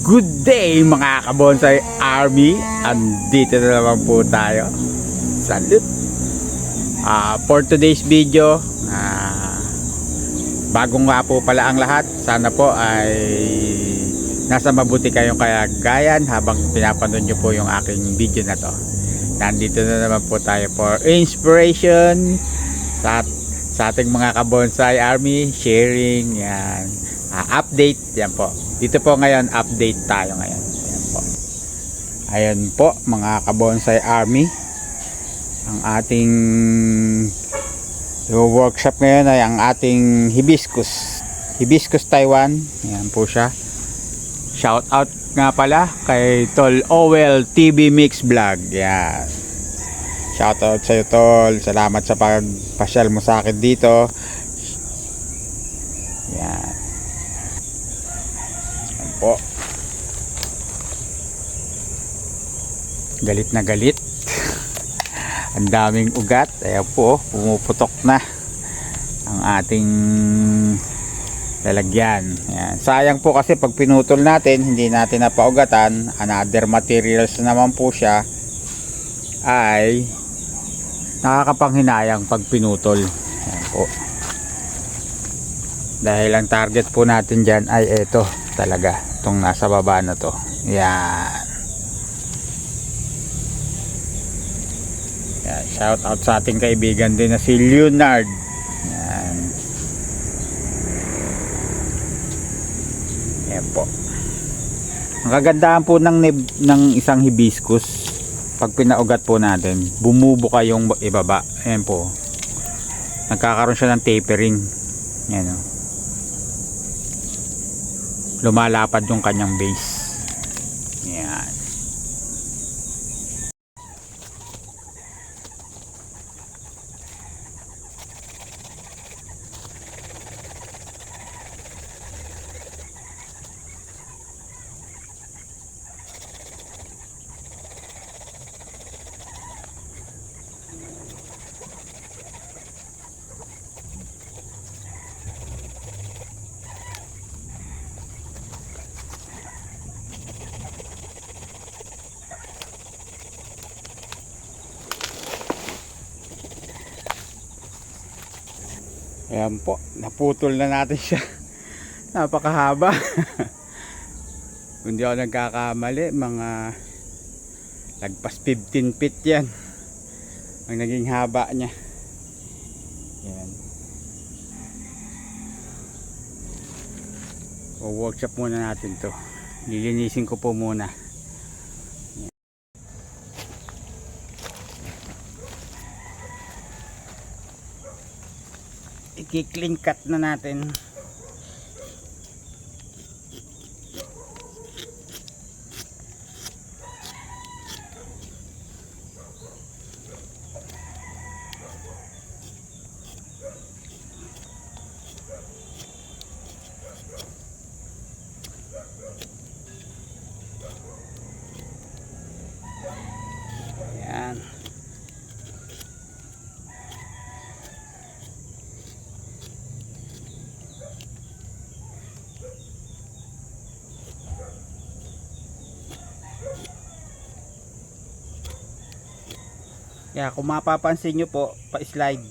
Good day mga kabonsai army. Andito na naman po tayo. Salute. For today's video, bago nga po pala ang lahat, sana po ay nasa mabuti kayong kalagayan habang pinapanood nyo po yung aking video na to. Nandito na naman po tayo for inspiration sa ating mga kabonsai army, sharing yan, update yan po. Dito po ngayon, update tayo ngayon. Ayan po. Ayan po mga kabonsai army. Ang ating workshop ngayon ay ang ating hibiscus. Hibiscus Taiwan. Ayan po siya. Shout out nga pala kay Tol Owel TV Mix Vlog. Ayan. Shout out sa iyo Tol. Salamat sa pagpasyal mo sa akin dito. Ayan. Po. Galit na galit. Ang daming ugat. Ayan po, pumuputok na ang ating lalagyan. Ayan. Sayang po kasi pag pinutol natin, hindi natin napaugatan, another materials naman po siya, ay nakakapanghinayang pag pinutol. Ayan po. Dahil ang target po natin dyan ay ito talaga, itong nasa baba na to. Yan. Yan, shout out sa ating kaibigan din na si Leonard. Yan. Yan po. Ang kagandahan po ng isang hibiscus, pag pinaugat po natin, bumubuka yung ibaba. Yan po. Nagkakaroon siya ng tapering. Yan o. Lumalapad yung kanyang base. Yan. Ayan po, naputol na natin siya. Napakahaba. Kung di ako nagkakamali, mga lagpas 15 feet yan ang naging haba niya. Ayan. Workshop muna natin to. Lilinisin ko po muna. I-clean cut na natin. Yan. Kaya kung mapapansin nyo po, pa-slide,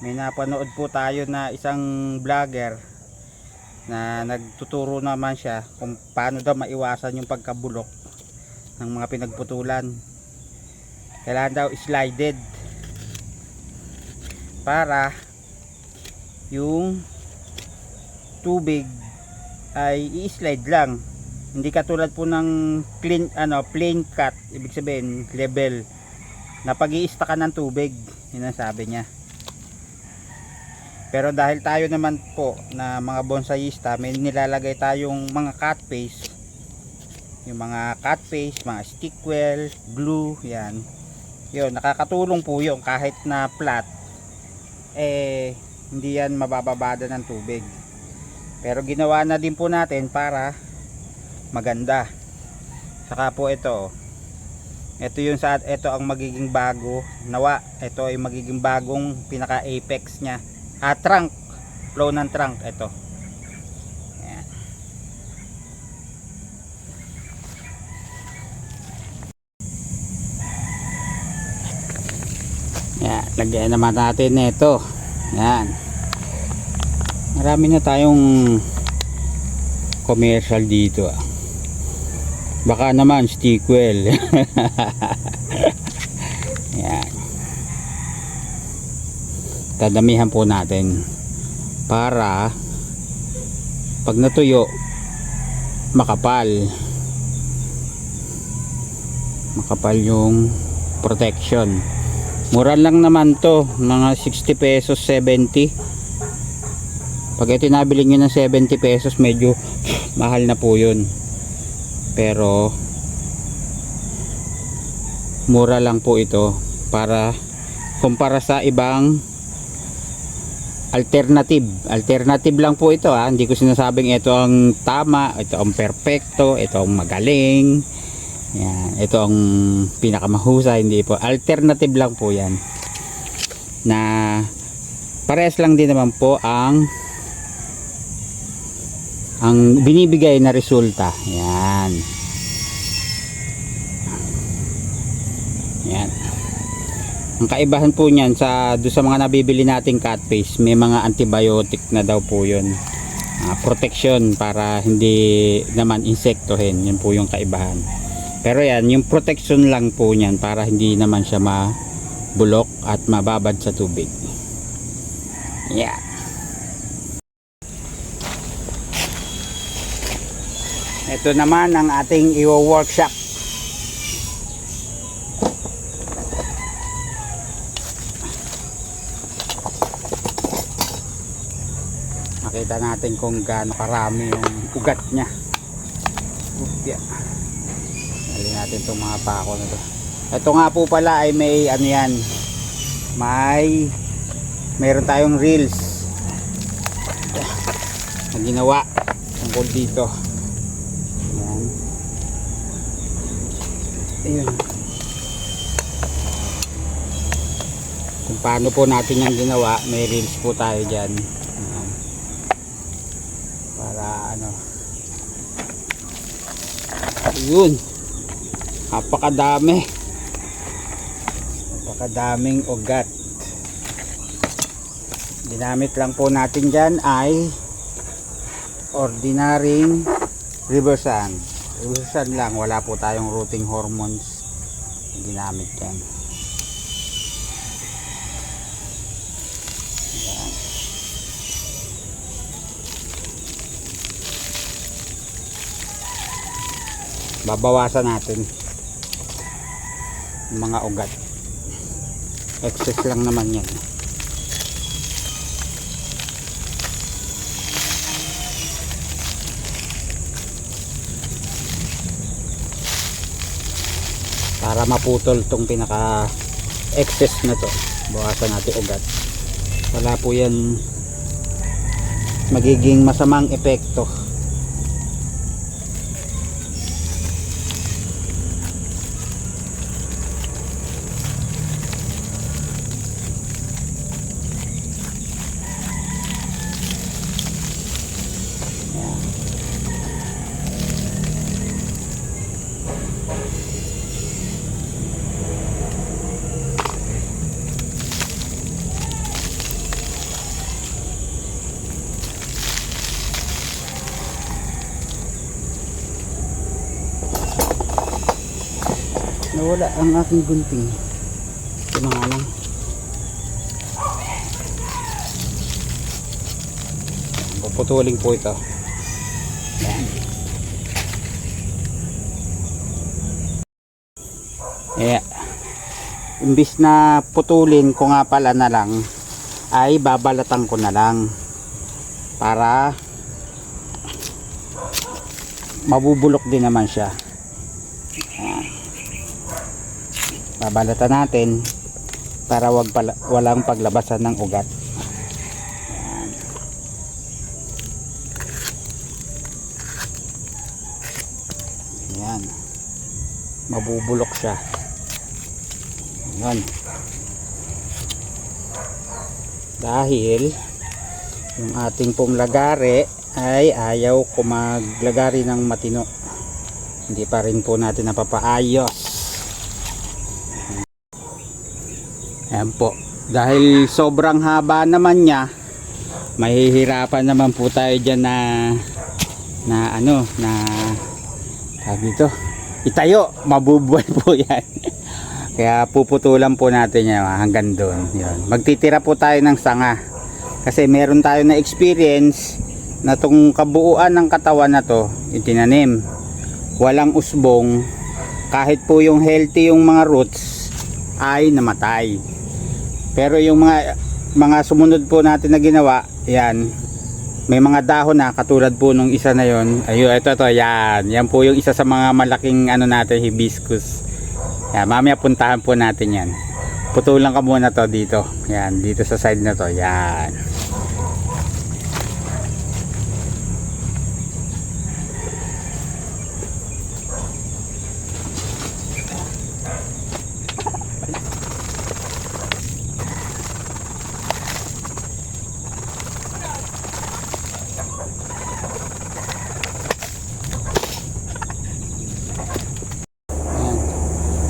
may napanood po tayo na isang vlogger na nagtuturo naman siya kung paano daw maiwasan yung pagkabulok ng mga pinagputulan. Kailangan daw slided para yung tubig ay i-slide lang, hindi katulad po ng plain cut, ibig sabihin level na pag-i-stackan ng tubig. Yun ang sabi niya. Pero dahil tayo naman po na mga bonsaiista, may nilalagay tayong mga cut paste, yung mga cut paste, mga stick well, glue, yan. Yun, nakakatulong po yun kahit na flat, hindi yan mabababada ng tubig. Pero ginawa na din po natin para maganda. Saka po ito ang magiging bago, nawa ito ay magiging bagong pinaka apex nya, trunk, flow ng trunk. Ito, ayan. Lagyan naman natin nito. Yan. Marami na tayong commercial dito. Baka naman Stickwell. Yan. Dadamihan po natin para pag natuyo makapal yung protection. Mura lang naman to, mga 60 pesos, 70. Pag ito nabili nyo ng 70 pesos medyo mahal na po yun, pero mura lang po ito para kumpara sa ibang alternative lang po ito ha. Hindi ko sinasabing ito ang tama, ito ang perfecto, ito ang magaling, yan, ito ang pinakamahusay. Hindi po, alternative lang po yan, na parehas lang din naman po ang binibigay na resulta. Yan. Yan. Ang kaibahan po niyan sa mga nabibili nating cat paste, may mga antibiotic na daw po yun. Protection para hindi naman insektohin. Yun po yung kaibahan. Pero yan, yung protection lang po niyan para hindi naman siya mabulok at mababad sa tubig. Yeah. Ito naman ang ating i-workshop. Makita natin kung gaano karami yung ugat niya. Upya. Dali natin itong mga pako na to. Ito nga po pala ay may ano yan, mayroon tayong reels na ginawa tungkol dito. Ayan. Ayun. Kung paano po natin yung ginawa, may reels po tayo dyan. Ayan. Para ano, ayun, napakadaming ugat. Ginamit lang po natin dyan ay ordinaryong river sand lang, wala po tayong rooting hormones ginamit dyan. Ayan. Babawasan natin yung mga ugat, excess lang naman yan. Para maputol tong pinaka excess na to, bawasan natin ugat. Wala po yan magiging masamang epekto. Nawala ang aking gunting. Ito na nga lang. Puputulin po ito. Yan. Imbis na putulin ko nga pala na lang, ay babalatan ko na lang para mabubulok din naman siya. Yan. Babalatan natin para walang paglabasan ng ugat. Ayan. Ayan. Mabubulok siya. Ayan. Dahil yung ating pong lagare ay ayaw ko maglagari ng matino. Hindi pa rin po natin napapaayos. Ayan po. dahil sobrang haba naman niya, mahihirapan naman po tayo dyan na dito itayo, mabubuhay po yan. Kaya puputulan po natin yan hanggang doon. Yun. Magtitira po tayo ng sanga kasi meron tayo na experience na tong kabuuan ng katawan na to itinanim, walang usbong, kahit po yung healthy yung mga roots ay namatay. Pero yung mga sumunod po natin na ginawa, yan, may mga dahon na katulad po nung isa na yon. Ayun, ito yan po yung isa sa mga malaking natin, hibiscus. Yan, mamaya puntahan po natin yan. Putulan ka muna to dito, yan, dito sa side na to, yan.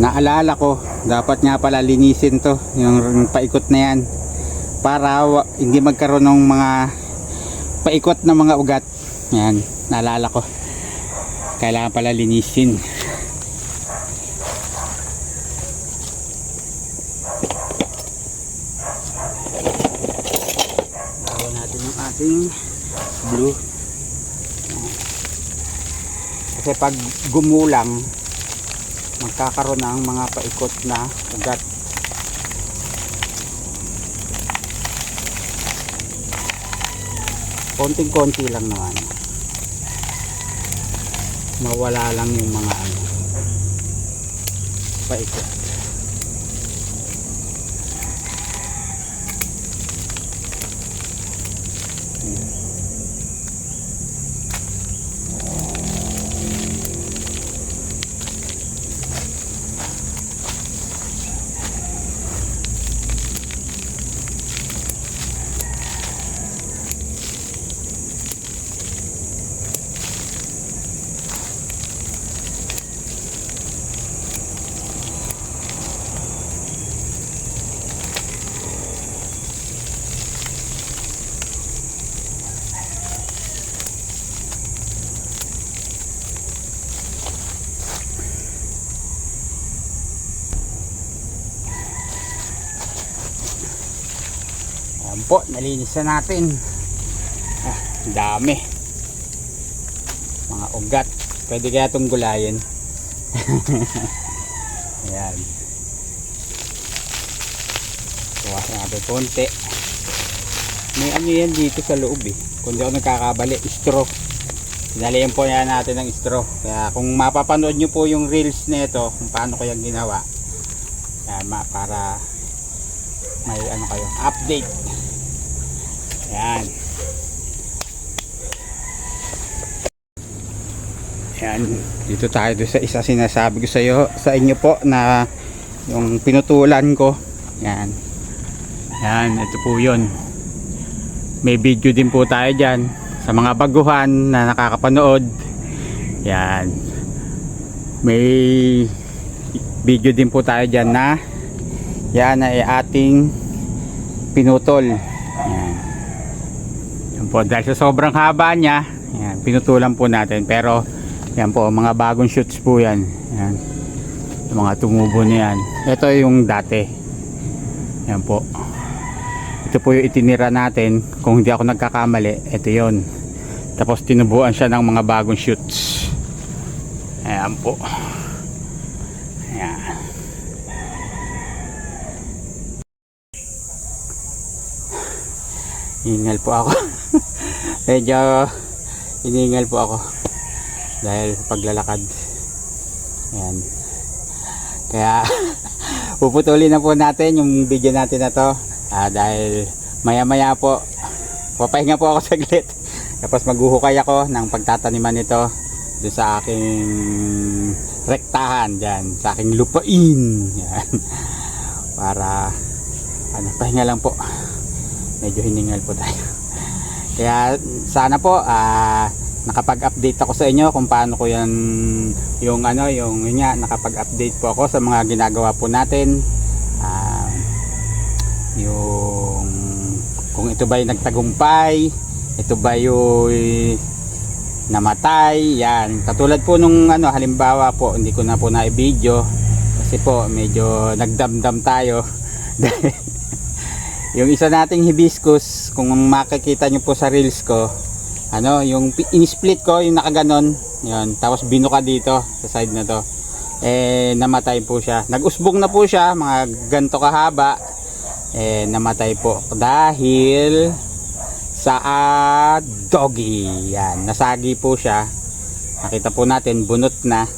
Naalala ko, dapat nga pala linisin to, yung paikot na yan, para hindi magkaroon ng mga paikot na mga ugat. Yan, naalala ko, kailangan pala linisin. Bawa natin yung ating blue, kasi pag gumulang magkakaroon ng mga paikot na ugat. Konting-konti lang naman, mawala lang yung mga paikot. Ayan po, nalinis na natin. Dami mga ugat, pwede kaya itong gulayin. Ayan, kuha natin konti. May yan dito sa loob kung di ako nagkakabali, straw. Sinalihan po yan natin ng straw. Kaya kung mapapanood nyo po yung reels nito kung paano ko yung ginawa, para may kayo update. Ayan. Ayan, dito tayo sa isa sinasabi ko sa inyo po na yung pinutulan ko. Ayan. Ayan, ito po yun. May video din po tayo dyan sa mga baguhan na nakakapanood. Ayan. May video din po tayo dyan na yan ay ating pinutol. Ayan. Yan po, dahil sa sobrang haba niya, ayan, pinutulan po natin. Pero yan po, mga bagong shoots po yan. Ayan. Yung mga tumubo na yan. Ito yung dati. Yan po. Ito po yung itinira natin. Kung hindi ako nagkakamali, ito yon. Tapos tinubuan siya ng mga bagong shoots. Ayan po. Ayan. Iningal po ako. Medyo iningal po ako dahil paglalakad. Ayan. Kaya puputulin na po natin yung video natin na to, dahil maya maya po papahinga po ako saglit, tapos maghuhukay ako ng pagtataniman nito doon sa aking rektahan dyan, sa aking lupain. Yan. Para pahinga lang po, medyo hiningal po tayo. Kaya sana po nakapag-update ako sa inyo kung paano ko yan yung nakapag-update po ako sa mga ginagawa po natin. yung kung ito ba yung nagtagumpay, ito ba yung namatay, yan. Katulad po nung halimbawa po, hindi ko na po na-video kasi po medyo nagdamdam tayo. Yung isa nating hibiscus, kung makikita nyo po sa reels ko, yung in-split ko, yung nakaganon, yun, tapos binuka dito sa side na to, namatay po siya. Nag-usbong na po siya, mga ganto kahaba, namatay po dahil sa doggy. Yan, nasagi po siya. Nakita po natin bunot na.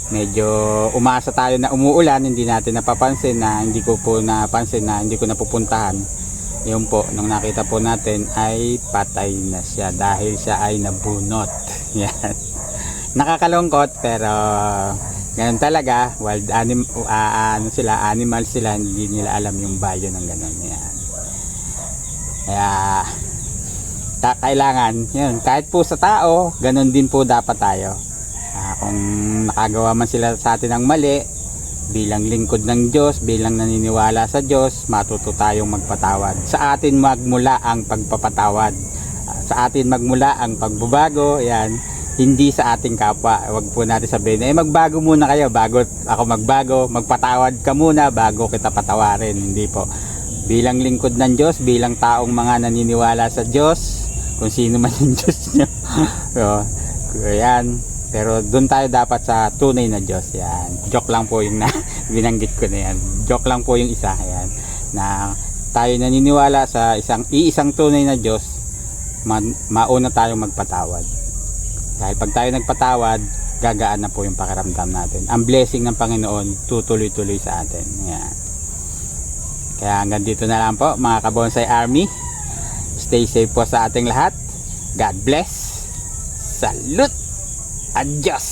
Medyo umasa tayo na umuulan, hindi natin napapansin na hindi ko napupuntahan. Yun po, nung nakita po natin ay patay na siya dahil siya ay nabunot. Yan. Nakakalungkot pero ganun talaga, wild animals sila, hindi nila alam yung value ng ganun. Yan. Kaya kailangan yun, kahit po sa tao ganun din po dapat tayo. Kung nakagawa man sila sa atin ng mali, bilang lingkod ng Diyos, bilang naniniwala sa Diyos, matuto tayong magpatawad. Sa atin magmula ang pagpapatawad, sa atin magmula ang pagbabago. Yan, hindi sa ating kapwa. Huwag po natin sabihin magbago muna kayo bago ako magbago, magpatawad ka muna bago kita patawarin. Hindi po. Bilang lingkod ng Diyos, bilang taong mga naniniwala sa Diyos, kung sino man yung Diyos nyo. So, yan. Pero doon tayo dapat sa tunay na Diyos. Yan. Joke lang po yung binanggit ko na yan. Joke lang po yung isa. Yan. Na tayo naniniwala sa iisang tunay na Diyos, mauna tayong magpatawad. Dahil pag tayo nagpatawad, gagaan na po yung pakiramdam natin. Ang blessing ng Panginoon, tutuloy-tuloy sa atin. Yan. Kaya hanggang dito na lang po mga Kabonsai Army. Stay safe po sa ating lahat. God bless. Salute. Adios.